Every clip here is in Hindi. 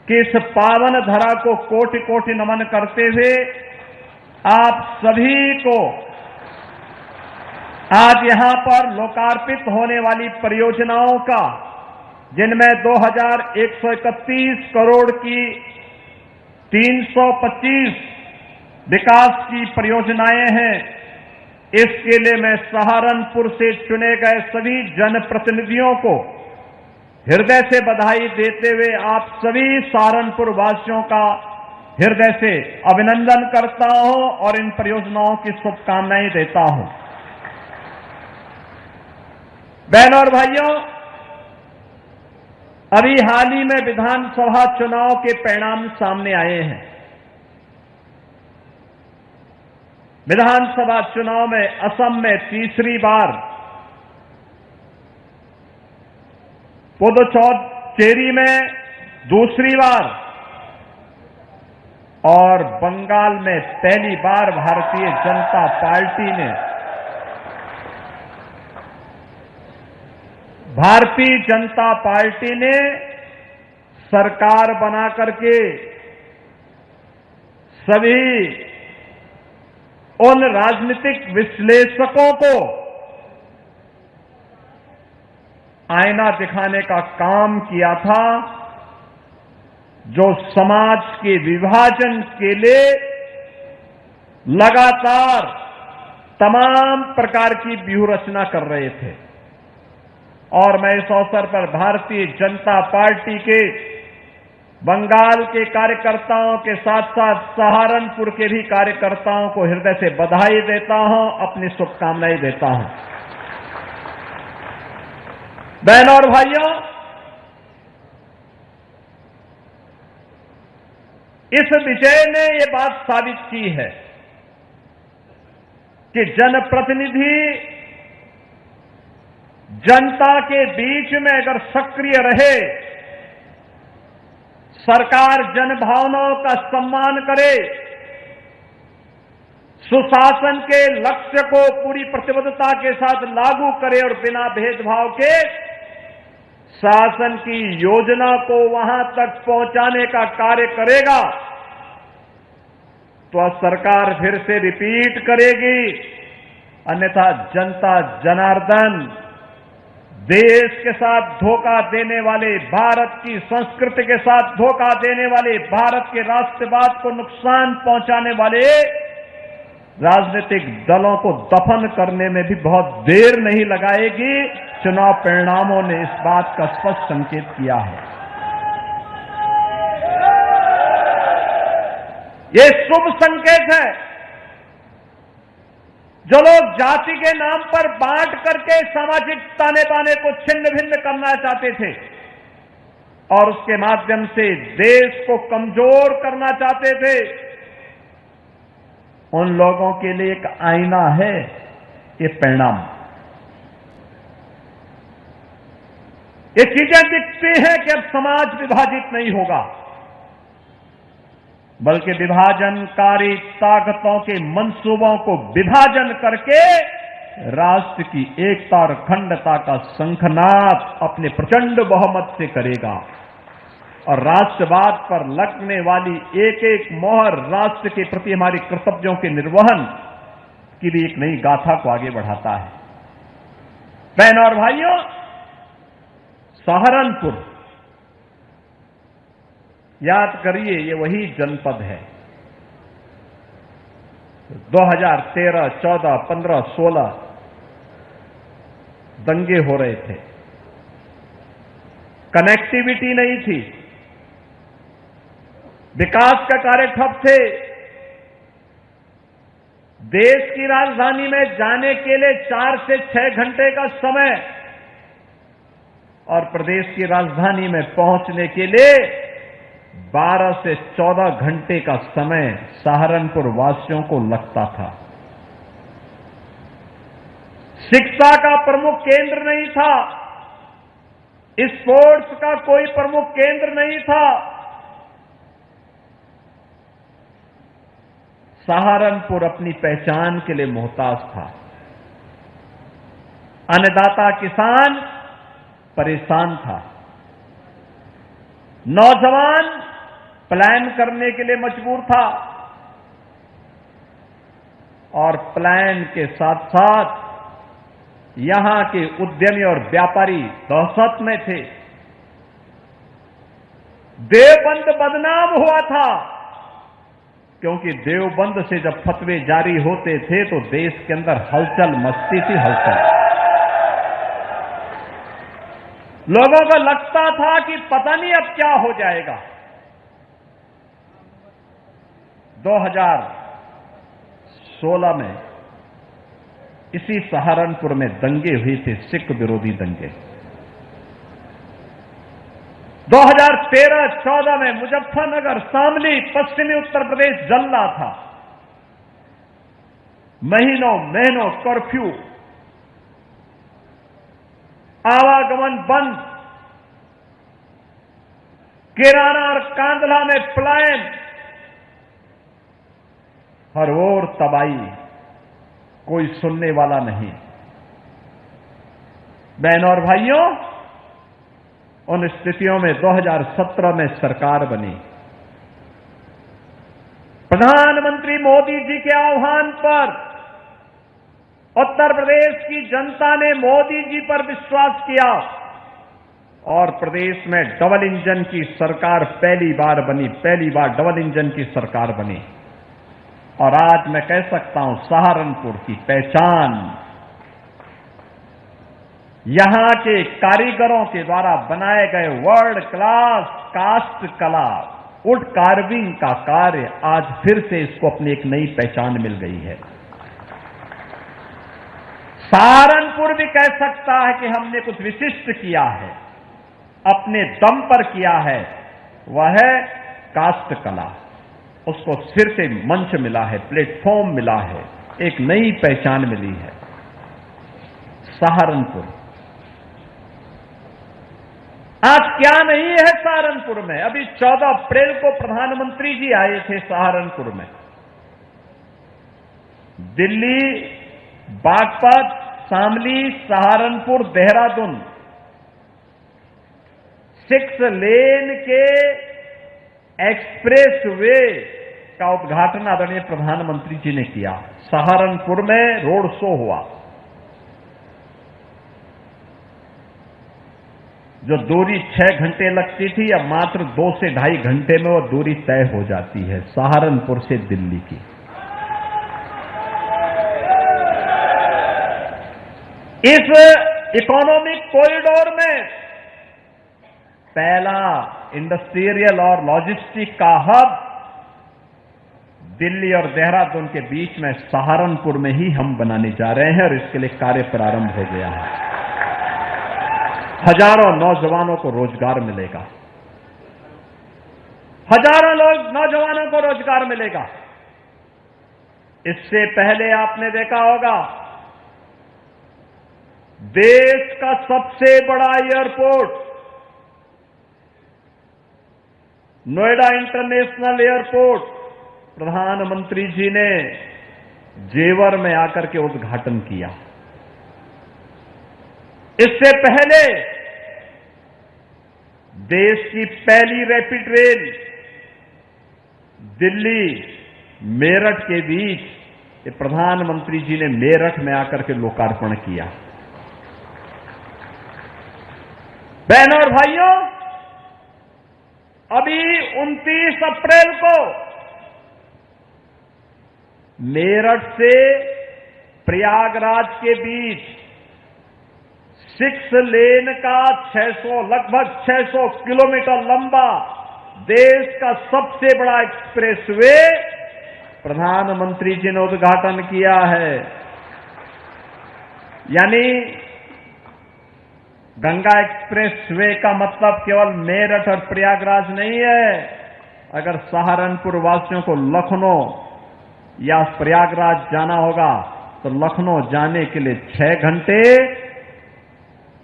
कि इस पावन धरा को कोटि कोटि नमन करते हुए आप सभी को आज यहां पर लोकार्पित होने वाली परियोजनाओं का, जिनमें 2131 करोड़ की 325 विकास की परियोजनाएं हैं, इसके लिए मैं सहारनपुर से चुने गए सभी जनप्रतिनिधियों को हृदय से बधाई देते हुए आप सभी सहारनपुर वासियों का हृदय से अभिनंदन करता हूं और इन परियोजनाओं की शुभकामनाएं देता हूं। बहनों और भाइयों, अभी हाल ही में विधानसभा चुनाव के परिणाम सामने आए हैं। विधानसभा चुनाव में असम में तीसरी बार, पुदुचेरी में दूसरी बार और बंगाल में पहली बार भारतीय जनता पार्टी ने सरकार बना करके सभी उन राजनीतिक विश्लेषकों को आईना दिखाने का काम किया था, जो समाज के विभाजन के लिए लगातार तमाम प्रकार की व्यूहरचना कर रहे थे। और मैं इस अवसर पर भारतीय जनता पार्टी के बंगाल के कार्यकर्ताओं के साथ साथ सहारनपुर के भी कार्यकर्ताओं को हृदय से बधाई देता हूं, अपनी शुभकामनाएं देता हूं। बहनों और भाइयों, इस विजय ने ये बात साबित की है कि जनप्रतिनिधि जनता के बीच में अगर सक्रिय रहे, सरकार जनभावनाओं का सम्मान करे, सुशासन के लक्ष्य को पूरी प्रतिबद्धता के साथ लागू करे और बिना भेदभाव के शासन की योजना को वहां तक पहुंचाने का कार्य करेगा, तो सरकार फिर से रिपीट करेगी। अन्यथा जनता जनार्दन देश के साथ धोखा देने वाले, भारत की संस्कृति के साथ धोखा देने वाले, भारत के राष्ट्रवाद को नुकसान पहुंचाने वाले राजनीतिक दलों को दफन करने में भी बहुत देर नहीं लगाएगी। चुनाव परिणामों ने इस बात का स्पष्ट संकेत किया है। ये शुभ संकेत है। जो लोग जाति के नाम पर बांट करके सामाजिक ताने बाने को छिन्न भिन्न करना चाहते थे और उसके माध्यम से देश को कमजोर करना चाहते थे, उन लोगों के लिए एक आईना है ये परिणाम। ये चीजें दिखती हैं कि अब समाज विभाजित नहीं होगा, बल्कि विभाजनकारी ताकतों के मंसूबों को विभाजन करके राष्ट्र की एकता और अखंडता का शंखनाद अपने प्रचंड बहुमत से करेगा और राष्ट्रवाद पर लगने वाली एक एक मोहर राष्ट्र के प्रति हमारे कर्तव्यों के निर्वहन के लिए एक नई गाथा को आगे बढ़ाता है। बहनों और भाइयों, सहारनपुर, याद करिए, ये वही जनपद है 2013, 14, 15, 16 दंगे हो रहे थे, कनेक्टिविटी नहीं थी, विकास का कार्य ठप थे, देश की राजधानी में जाने के लिए 4 से 6 घंटे का समय और प्रदेश की राजधानी में पहुंचने के लिए 12 से 14 घंटे का समय सहारनपुर वासियों को लगता था। शिक्षा का प्रमुख केंद्र नहीं था, स्पोर्ट्स का कोई प्रमुख केंद्र नहीं था। सहारनपुर अपनी पहचान के लिए मोहताज था। अन्नदाता किसान परेशान था, नौजवान प्लान करने के लिए मजबूर था और प्लान के साथ साथ यहां के उद्यमी और व्यापारी दहशत में थे। देवबंद बदनाम हुआ था क्योंकि देवबंद से जब फतवे जारी होते थे तो देश के अंदर हलचल मचती थी, हलचल। लोगों को लगता था कि पता नहीं अब क्या हो जाएगा। 2016 में इसी सहारनपुर में दंगे हुए थे, सिख विरोधी दंगे। 2013-14 में मुजफ्फरनगर, शामली, पश्चिमी उत्तर प्रदेश जल रहा था। महीनों कर्फ्यू, आवागमन बंद, किराना और कांदला में पलायन, हर ओर तबाही, कोई सुनने वाला नहीं। बहनों और भाइयों, उन स्थितियों में 2017 में सरकार बनी। प्रधानमंत्री मोदी जी के आह्वान पर उत्तर प्रदेश की जनता ने मोदी जी पर विश्वास किया और प्रदेश में डबल इंजन की सरकार पहली बार बनी, पहली बार डबल इंजन की सरकार बनी। और आज मैं कह सकता हूं, सहारनपुर की पहचान यहां के कारीगरों के द्वारा बनाए गए वर्ल्ड क्लास कास्ट कला, वुड कार्विंग का कार्य आज फिर से इसको अपनी एक नई पहचान मिल गई है। सहारनपुर भी कह सकता है कि हमने कुछ विशिष्ट किया है, अपने दम पर किया है, वह है कास्ट कला। उसको फिर से मंच मिला है, प्लेटफॉर्म मिला है, एक नई पहचान मिली है। सहारनपुर आज क्या नहीं है सहारनपुर में। अभी 14 अप्रैल को प्रधानमंत्री जी आए थे सहारनपुर में। दिल्ली, बागपत, शामली, सहारनपुर, देहरादून 6 लेन के एक्सप्रेस वे का उद्घाटन आदरणीय प्रधानमंत्री जी ने किया। सहारनपुर में रोड शो हुआ। जो दूरी 6 घंटे लगती थी, अब मात्र 2 से ढाई घंटे में वो दूरी तय हो जाती है, सहारनपुर से दिल्ली की। इस इकोनॉमिक कॉरिडोर में पहला इंडस्ट्रियल और लॉजिस्टिक का हब दिल्ली और देहरादून के बीच में सहारनपुर में ही हम बनाने जा रहे हैं और इसके लिए कार्य प्रारंभ हो गया है। हजारों नौजवानों को रोजगार मिलेगा, हजारों नौजवानों को रोजगार मिलेगा। इससे पहले आपने देखा होगा, देश का सबसे बड़ा एयरपोर्ट नोएडा इंटरनेशनल एयरपोर्ट प्रधानमंत्री जी ने जेवर में आकर के उद्घाटन किया। इससे पहले देश की पहली रैपिड रेल दिल्ली मेरठ के बीच प्रधानमंत्री जी ने मेरठ में आकर के लोकार्पण किया। बहनों और भाइयों, अभी 29 अप्रैल को मेरठ से प्रयागराज के बीच 6 लेन का लगभग 600 किलोमीटर लंबा देश का सबसे बड़ा एक्सप्रेसवे प्रधानमंत्री जी ने उद्घाटन किया है। यानी गंगा एक्सप्रेसवे का मतलब केवल मेरठ और प्रयागराज नहीं है। अगर सहारनपुर वासियों को लखनऊ या प्रयागराज जाना होगा तो लखनऊ जाने के लिए 6 घंटे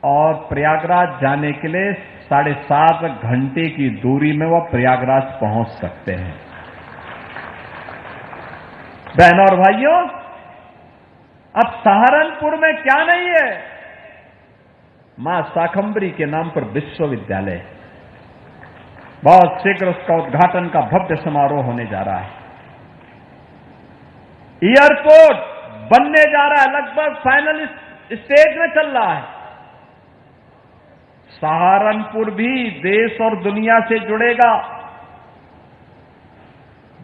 और प्रयागराज जाने के लिए 7.5 घंटे की दूरी में वह प्रयागराज पहुंच सकते हैं। बहनों और भाइयों, अब सहारनपुर में क्या नहीं है? मां शाकंभरी के नाम पर विश्वविद्यालय, बहुत शीघ्र उसका उद्घाटन का भव्य समारोह होने जा रहा है। एयरपोर्ट बनने जा रहा है, लगभग फाइनल स्टेज में चल रहा है। सहारनपुर भी देश और दुनिया से जुड़ेगा।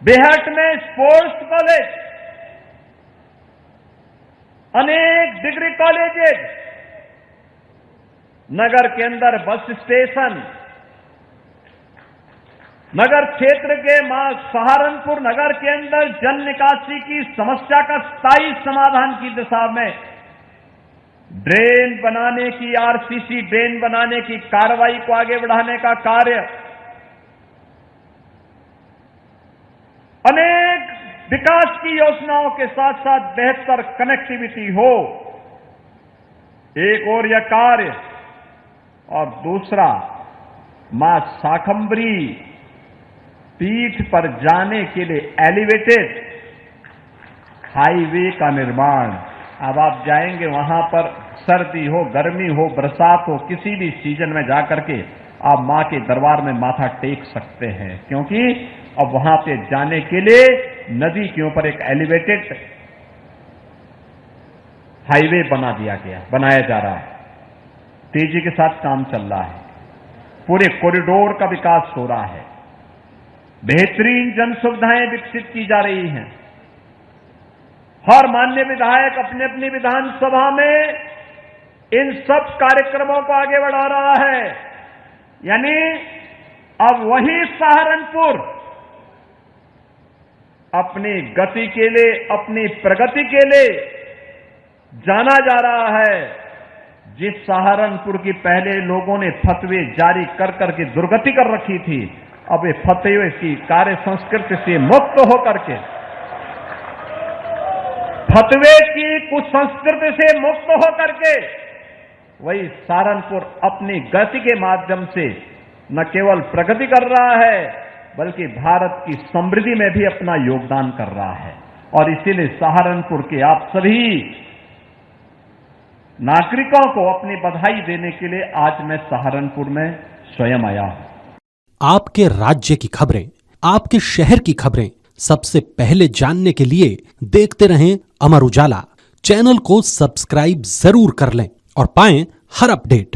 बेहट में स्पोर्ट्स कॉलेज, अनेक डिग्री कॉलेजेस, नगर के अंदर बस स्टेशन, नगर क्षेत्र के सहारनपुर नगर के अंदर जल निकासी की समस्या का स्थायी समाधान की दिशा में ड्रेन बनाने की, आरसीसी ड्रेन बनाने की कार्रवाई को आगे बढ़ाने का कार्य, अनेक विकास की योजनाओं के साथ साथ बेहतर कनेक्टिविटी हो, एक और यह कार्य, और दूसरा मां शाकंभरी पीठ पर जाने के लिए एलिवेटेड हाईवे का निर्माण। अब आप जाएंगे वहां पर, सर्दी हो, गर्मी हो, बरसात हो, किसी भी सीजन में जाकर के आप मां के दरबार में माथा टेक सकते हैं, क्योंकि अब वहां पे जाने के लिए नदी के ऊपर एक एलिवेटेड हाईवे बनाया जा रहा है। तेजी के साथ काम चल रहा है, पूरे कॉरिडोर का विकास हो रहा है, बेहतरीन जन सुविधाएं विकसित की जा रही हैं। हर माननीय विधायक अपने अपनी विधानसभा में इन सब कार्यक्रमों को आगे बढ़ा रहा है। यानी अब वही सहारनपुर अपनी गति के लिए, अपनी प्रगति के लिए जाना जा रहा है। जिस सहारनपुर की पहले लोगों ने फतवे जारी कर करके दुर्गति कर रखी थी, अब ये फतवे की कार्य संस्कृति से मुक्त होकर के, फतवे की कुसंस्कृति से मुक्त होकर के, वही सहारनपुर अपनी गति के माध्यम से न केवल प्रगति कर रहा है, बल्कि भारत की समृद्धि में भी अपना योगदान कर रहा है। और इसीलिए सहारनपुर के आप सभी नागरिकों को अपनी बधाई देने के लिए आज मैं सहारनपुर में स्वयं आया हूं। आपके राज्य की खबरें, आपके शहर की खबरें सबसे पहले जानने के लिए देखते रहें अमर उजाला। चैनल को सब्सक्राइब जरूर कर लें और पाएं हर अपडेट।